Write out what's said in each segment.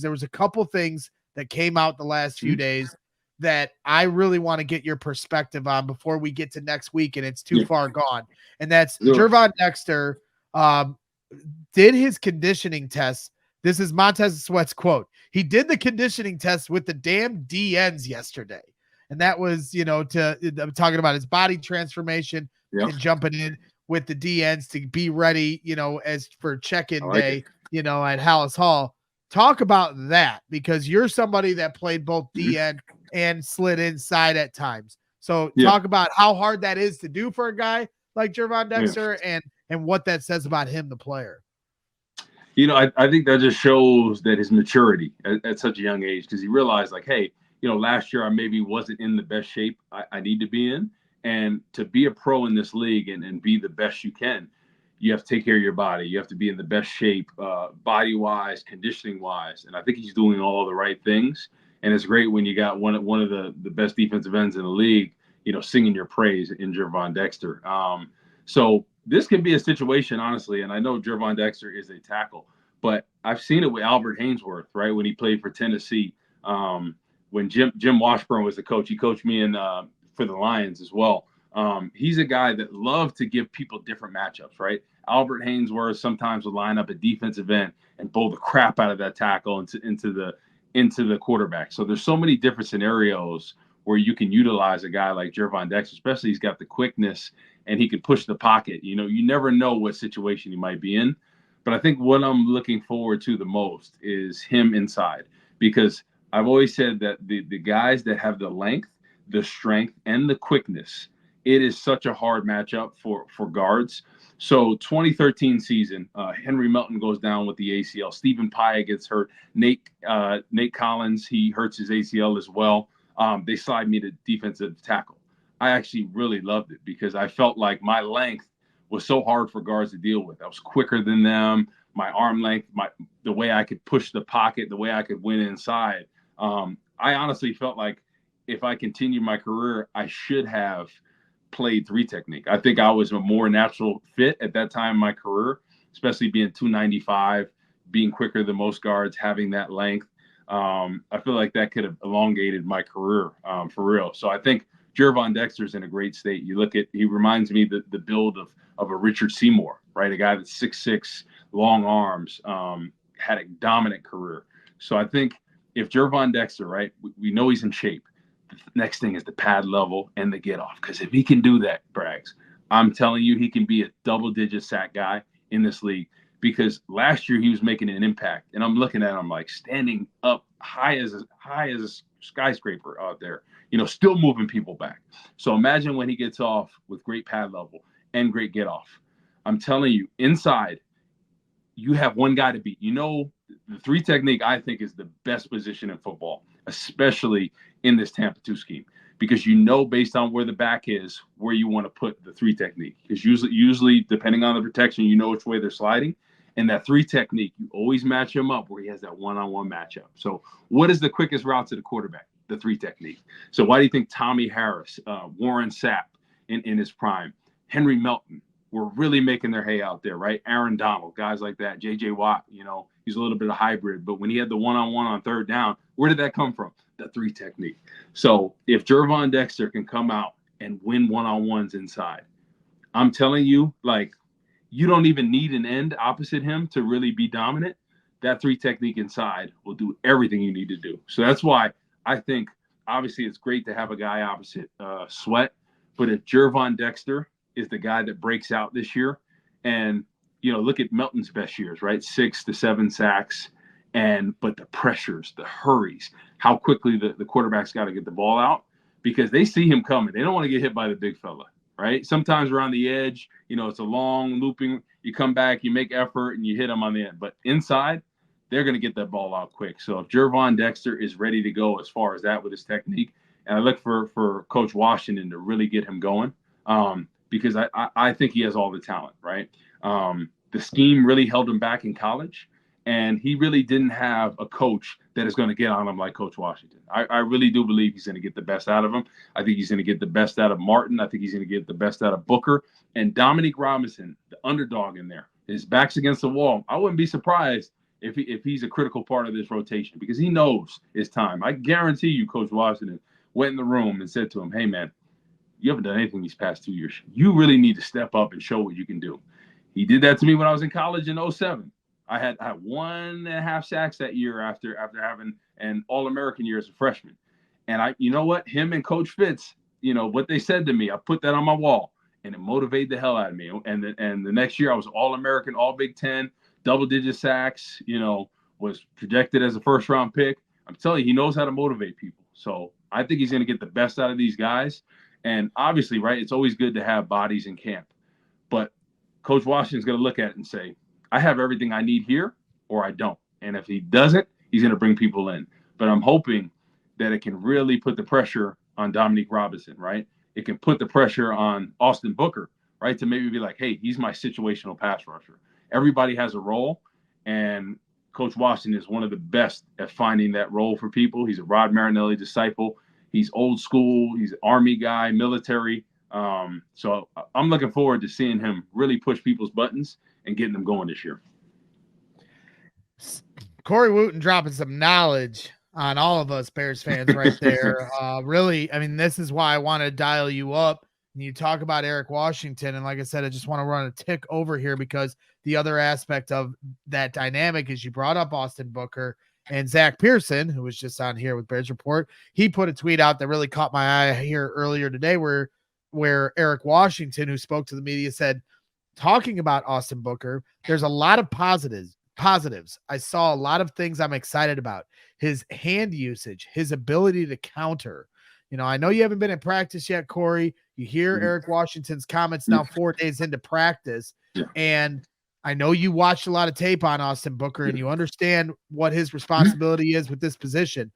there was a couple things that came out the last few days that I really want to get your perspective on before we get to next week and it's too far gone. And that's Gervon Dexter did his conditioning test. This is Montez Sweat's quote. He did the conditioning test with the damn DNs yesterday. And that was, I'm talking about his body transformation and jumping in with the DNs to be ready, as for check-in day, at Hallis Hall. Talk about that, because you're somebody that played both DN and slid inside at times. So talk about how hard that is to do for a guy like Gervon Dexter and what that says about him, the player. I think that just shows that his maturity at such a young age, because he realized hey, last year I maybe wasn't in the best shape I need to be in. And to be a pro in this league and be the best you can, you have to take care of your body. You have to be in the best shape, body-wise, conditioning-wise. And I think he's doing all the right things. And it's great when you got one of the best defensive ends in the league, singing your praise in Gervon Dexter. So this can be a situation, honestly, and I know Gervon Dexter is a tackle, but I've seen it with Albert Haynesworth, right, when he played for Tennessee. When Jim Washburn was the coach, he coached me for the Lions as well. He's a guy that loved to give people different matchups, right? Albert Haynesworth sometimes would line up a defensive end and bowl the crap out of that tackle into the quarterback. So there's so many different scenarios where you can utilize a guy like Gervon Dexter, especially he's got the quickness and he can push the pocket. You never know what situation he might be in. But I think what I'm looking forward to the most is him inside, because I've always said that the guys that have the length, the strength, and the quickness, it is such a hard matchup for guards. So 2013 season, Henry Melton goes down with the ACL. Stephen Paya gets hurt. Nate Collins, he hurts his ACL as well. They slide me to defensive tackle. I actually really loved it because I felt like my length was so hard for guards to deal with. I was quicker than them. My arm length, the way I could push the pocket, the way I could win inside. I honestly felt like if I continued my career, I should have played three technique. I think I was a more natural fit at that time in my career, especially being 295, being quicker than most guards, having that length. I feel like that could have elongated my career for real. So I think Gervon Dexter's in a great state. He reminds me the build of a Richard Seymour, right? A guy that's 6'6", long arms, had a dominant career. So I think if Gervon Dexter, right, we know he's in shape. The next thing is the pad level and the get off. Because if he can do that, Braggs, I'm telling you, he can be a double-digit sack guy in this league. Because last year he was making an impact, and I'm looking at him like standing up high as a skyscraper out there, still moving people back. So imagine when he gets off with great pad level and great get off. I'm telling you, inside, you have one guy to beat. The three technique, I think, is the best position in football, especially in this Tampa 2 scheme, because based on where the back is, where you want to put the three technique. Because usually, depending on the protection, which way they're sliding. And that three technique, you always match him up where he has that one-on-one matchup. So what is the quickest route to the quarterback? The three technique. So why do you think Tommy Harris, Warren Sapp in his prime, Henry Melton were really making their hay out there, right? Aaron Donald, guys like that, J.J. Watt, he's a little bit of hybrid. But when he had the one-on-one on third down, where did that come from? The three technique. So if Gervon Dexter can come out and win one-on-ones inside, I'm telling you, you don't even need an end opposite him to really be dominant. That three technique inside will do everything you need to do. So that's why I think, obviously, it's great to have a guy opposite Sweat. But if Gervon Dexter is the guy that breaks out this year, and, look at Melton's best years, right? 6 to 7 sacks. But the pressures, the hurries, how quickly the quarterback's got to get the ball out, because they see him coming. They don't want to get hit by the big fella. Right? Sometimes around the edge, it's a long looping. You come back, you make effort, and you hit them on the end. But inside, they're going to get that ball out quick. So if Gervon Dexter is ready to go as far as that with his technique, and I look for Coach Washington to really get him going, because I think he has all the talent, right? The scheme really held him back in college, and he really didn't have a coach that is going to get on him like Coach Washington. I really do believe he's going to get the best out of him. I think he's going to get the best out of Martin. I think he's going to get the best out of Booker. And Dominique Robinson, the underdog in there, his back's against the wall. I wouldn't be surprised if he's a critical part of this rotation, because he knows it's time. I guarantee you, Coach Washington went in the room and said to him, "Hey, man, you haven't done anything these past 2 years. You really need to step up and show what you can do." He did that to me when I was in college in 07. I had 1.5 sacks that year after having an All-American year as a freshman. And you know what? Him and Coach Fitz, what they said to me, I put that on my wall, and it motivated the hell out of me. And the next year I was All-American, All Big Ten, double-digit sacks, was projected as a first-round pick. I'm telling you, he knows how to motivate people. So I think he's going to get the best out of these guys. And obviously, right, it's always good to have bodies in camp. But Coach Washington's going to look at it and say, I have everything I need here, or I don't. And if he doesn't, he's going to bring people in. But I'm hoping that it can really put the pressure on Dominique Robinson, right? It can put the pressure on Austin Booker, right? To maybe be like, hey, he's my situational pass rusher. Everybody has a role, and Coach Washington is one of the best at finding that role for people. He's a Rod Marinelli disciple. He's old school. He's an Army guy, military. So I'm looking forward to seeing him really push people's buttons and getting them going this year. Corey Wootton dropping some knowledge on all of us Bears fans right there. Really, I mean, this is why I want to dial you up. And you talk about Eric Washington, and like I said, I just want to run a tick over here because the other aspect of that dynamic is you brought up Austin Booker and Zach Pearson, who was just on here with Bears Report. He put a tweet out that really caught my eye here earlier today where Eric Washington, who spoke to the media, said, talking about Austin Booker, there's a lot of positives. I saw a lot of things I'm excited about. His hand usage, his ability to counter. I know you haven't been in practice yet, Corey. You hear Eric Washington's comments now 4 days into practice. And I know you watched a lot of tape on Austin Booker and you understand what his responsibility is with this position.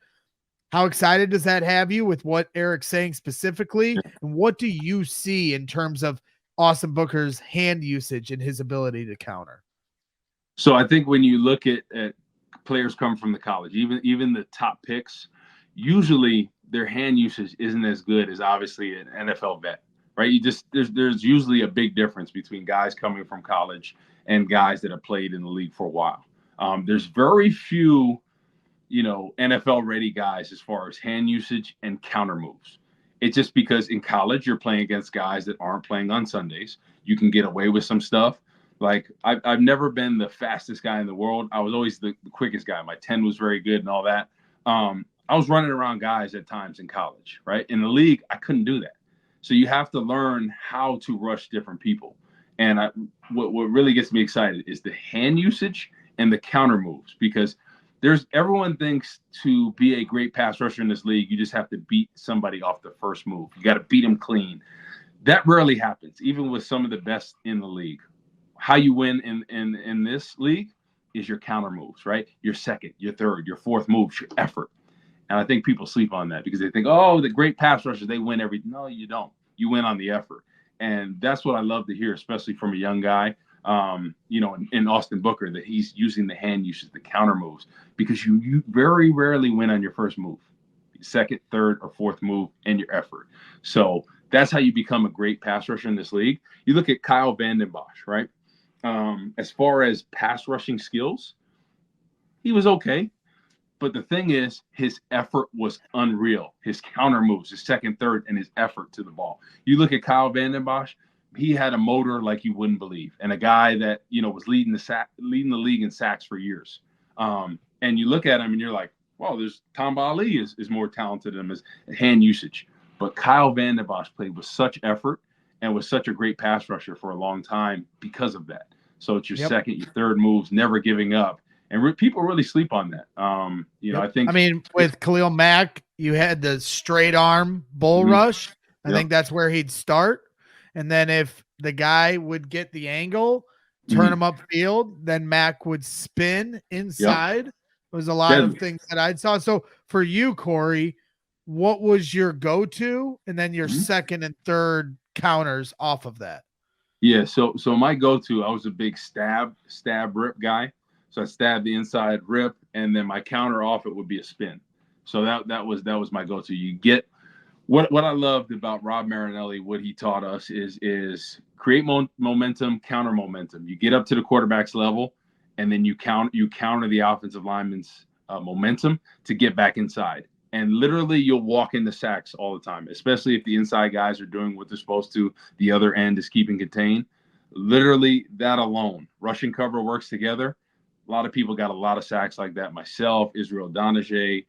How excited does that have you with what Eric's saying specifically? And what do you see in terms of Austin Booker's hand usage and his ability to counter? So I think when you look at players come from the college, even the top picks, usually their hand usage isn't as good as obviously an NFL vet, right? There's usually a big difference between guys coming from college and guys that have played in the league for a while. There's very few, NFL ready guys as far as hand usage and counter moves. It's just because in college you're playing against guys that aren't playing on Sundays. You can get away with some stuff. Like I've never been the fastest guy in the world. I was always the quickest guy. My 10 was very good and all that. I was running around guys at times in college, right? In the league, I couldn't do that. So you have to learn how to rush different people. And what really gets me excited is the hand usage and the counter moves, because everyone thinks to be a great pass rusher in this league, you just have to beat somebody off the first move. You got to beat them clean. That rarely happens, even with some of the best in the league. How you win in this league is your counter moves, right? Your second, your third, your fourth moves, your effort. And I think people sleep on that because they think, oh, the great pass rushers, they win every. No, you don't. You win on the effort. And that's what I love to hear, especially from a young guy, in Austin Booker, that he's using the hand usage, the counter moves, because you very rarely win on your first move, second, third, or fourth move, and your effort. So that's how you become a great pass rusher in this league. You look at Kyle Vanden Bosch, right? As far as pass rushing skills, he was okay. But the thing is, his effort was unreal. His counter moves, his second, third, and his effort to the ball. You look at Kyle Vanden Bosch, he had a motor like you wouldn't believe, and a guy that was leading the league in sacks for years. And you look at him and you're like, well, there's Tamba Ali is more talented than him as hand usage. But Kyle Vanden Bosch played with such effort and was such a great pass rusher for a long time because of that. So it's your second, your third moves, never giving up. And people really sleep on that. I think. With Khalil Mack, you had the straight arm bull rush. I think that's where he'd start. And then if the guy would get the angle, turn him upfield, then Mack would spin inside. It was a lot of things that I saw. So for you, Corey, what was your go-to? And then your second and third counters off of that? Yeah. So my go-to, I was a big stab rip guy. So I stabbed the inside rip, and then my counter off it would be a spin. So that was my go-to. You get what I loved about Rob Marinelli, what he taught us is create momentum, counter momentum. You get up to the quarterback's level, and then you counter the offensive lineman's momentum to get back inside. And literally, you'll walk into sacks all the time, especially if the inside guys are doing what they're supposed to. The other end is keeping contained. Literally, that alone, rushing cover works together. A lot of people got a lot of sacks like that. Myself, Israel Donajay,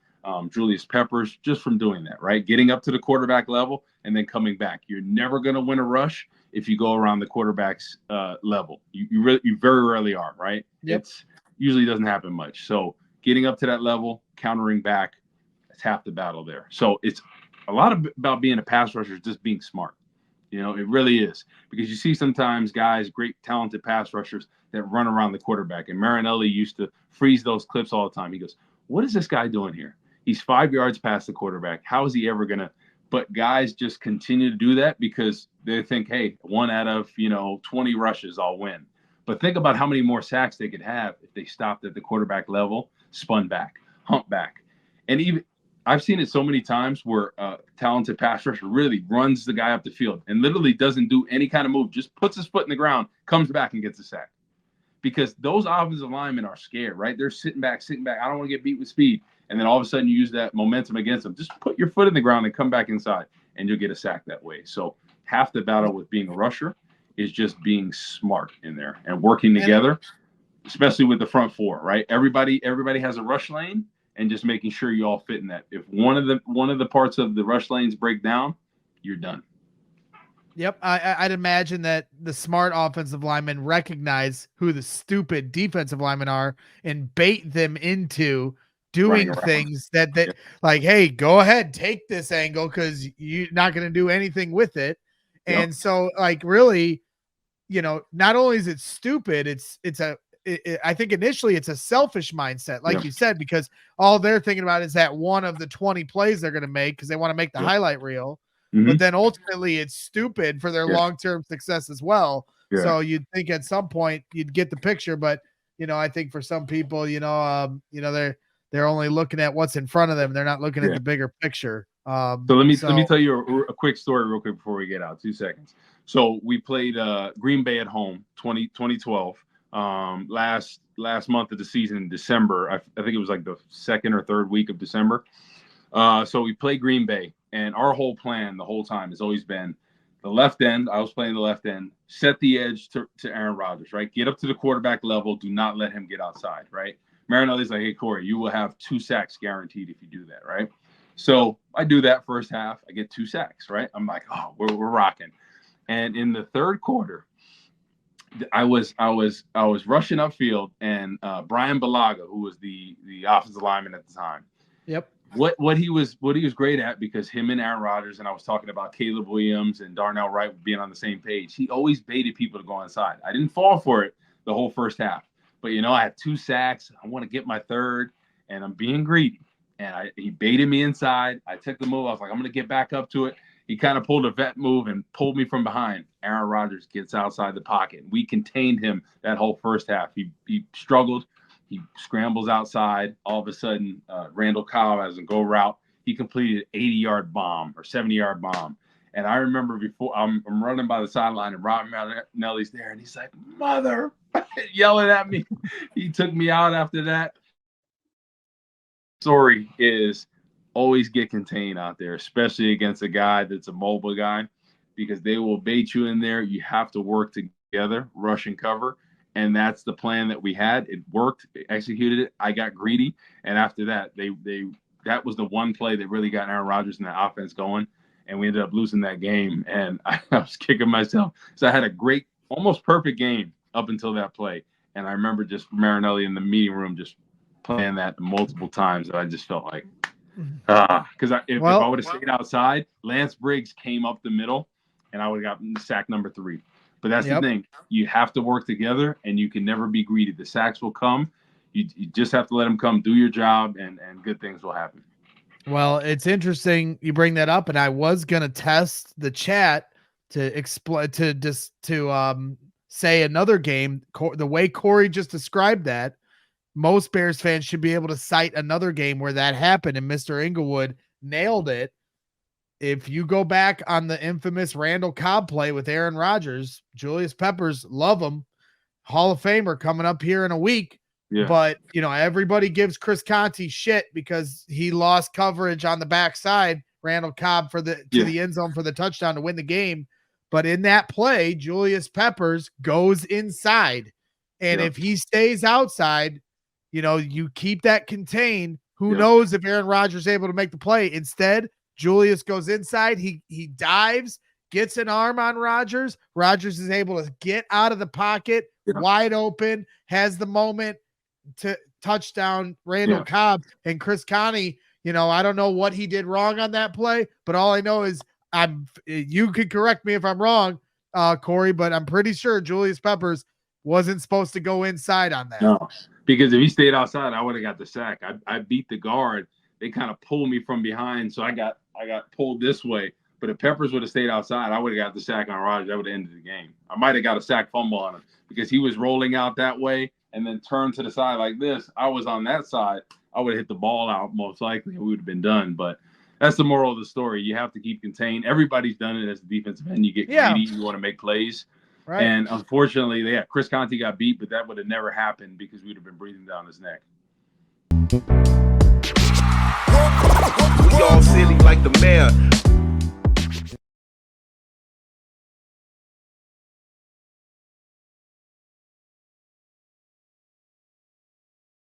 Julius Peppers, just from doing that, right? Getting up to the quarterback level and then coming back. You're never going to win a rush if you go around the quarterback's level. You very rarely are, right? Yep. It's usually doesn't happen much. So getting up to that level, countering back, that's half the battle there. So it's a lot about being a pass rusher is just being smart. You know, it really is, because you see sometimes guys, great talented pass rushers that run around the quarterback. And Marinelli used to freeze those clips all the time. He goes, what is this guy doing here? He's 5 yards past the quarterback. How is he ever going to? But guys just continue to do that because they think, hey, 1 out of, 20 rushes, I'll win. But think about how many more sacks they could have if they stopped at the quarterback level, spun back, humped back. And even I've seen it so many times where a talented pass rusher really runs the guy up the field and literally doesn't do any kind of move, just puts his foot in the ground, comes back and gets a sack. Because those offensive linemen are scared, right? They're sitting back. I don't want to get beat with speed. And then all of a sudden you use that momentum against them. Just put your foot in the ground and come back inside, and you'll get a sack that way. So half the battle with being a rusher is just being smart in there and working together, especially with the front four, right? Everybody has a rush lane, and just making sure you all fit in that. If one of the parts of the rush lanes break down, you're done. Yep. I'd imagine that the smart offensive linemen recognize who the stupid defensive linemen are and bait them into doing things that like, hey, go ahead, take this angle because you're not going to do anything with it. And so, like, really, not only is it stupid, I think initially it's a selfish mindset, like you said, because all they're thinking about is that one of the 20 plays they're going to make because they want to make the highlight reel. Mm-hmm. But then ultimately it's stupid for their long-term success as well. Yeah. So you'd think at some point you'd get the picture, but I think for some people, they're only looking at what's in front of them. They're not looking at the bigger picture. So let me tell you a quick story real quick before we get out. 2 seconds. So we played Green Bay at home, 2012. Last month of the season in December. I think it was like the 2nd or 3rd week of December. So we played Green Bay, and our whole plan the whole time has always been the left end. I was playing the left end, set the edge to Aaron Rodgers, right? Get up to the quarterback level. Do not let him get outside, right? Marinelli's like, hey, Corey, you will have 2 sacks guaranteed if you do that, right? So I do that first half. I get 2 sacks, right? I'm like, oh, we're rocking. And in the 3rd quarter, I was rushing upfield, and Brian Balaga, who was the offensive lineman at the time. Yep. What he was great at, because him and Aaron Rodgers, and I was talking about Caleb Williams and Darnell Wright being on the same page. He always baited people to go inside. I didn't fall for it the whole first half, but I had 2 sacks. I want to get my 3rd, and I'm being greedy. And he baited me inside. I took the move. I was like, I'm going to get back up to it. He kind of pulled a vet move and pulled me from behind. Aaron Rodgers gets outside the pocket. We contained him that whole first half. He struggled. He scrambles outside. All of a sudden, Randall Cobb has a go route. He completed an 80-yard bomb or 70-yard bomb. And I remember before I'm running by the sideline, and Rob Marinelli's there, and he's like, mother, yelling at me. He took me out after that. Story is always get contained out there, especially against a guy that's a mobile guy, because they will bait you in there. You have to work together, rush and cover. And that's the plan that we had. It worked, executed it. I got greedy. And after that, that was the one play that really got Aaron Rodgers and the offense going. And we ended up losing that game. And I was kicking myself. So I had a great, almost perfect game up until that play. And I remember just Marinelli in the meeting room just playing that multiple times. That I just felt like, because if I would have stayed outside, Lance Briggs came up the middle, and I would have gotten sack number 3. But that's the thing. You have to work together, and you can never be greedy. The sacks will come. You just have to let them come. Do your job, and good things will happen. Well, it's interesting you bring that up, and I was going to test the chat to explain to say another game. The way Corey just described that, most Bears fans should be able to cite another game where that happened, and Mr. Inglewood nailed it. If you go back on the infamous Randall Cobb play with Aaron Rodgers, Julius Peppers, love him, Hall of Famer coming up here in a week. Yeah. But, everybody gives Chris Conte shit because he lost coverage on the backside, Randall Cobb to the end zone for the touchdown to win the game. But in that play, Julius Peppers goes inside. And if he stays outside, you keep that contained. Who knows if Aaron Rodgers is able to make the play. Instead, Julius goes inside. He dives, gets an arm on Rodgers. Rodgers is able to get out of the pocket, wide open, has the moment to touchdown Randall Cobb. And Chris Conte, I don't know what he did wrong on that play, but all I know is you could correct me if I'm wrong, Corey, but I'm pretty sure Julius Peppers wasn't supposed to go inside on that. No, because if he stayed outside, I would have got the sack. I beat the guard. They kind of pulled me from behind, so I got pulled this way. But if Peppers would have stayed outside, I would have got the sack on Rodgers. That would have ended the game. I might have got a sack fumble on him because he was rolling out that way and then turned to the side like this. I was on that side. I would have hit the ball out most likely, and we would have been done. But that's the moral of the story. You have to keep contained. Everybody's done it as a defensive end. You get greedy. You want to make plays. Right. And unfortunately, Chris Conte got beat, but that would have never happened because we'd have been breathing down his neck. We all silly like the mayor.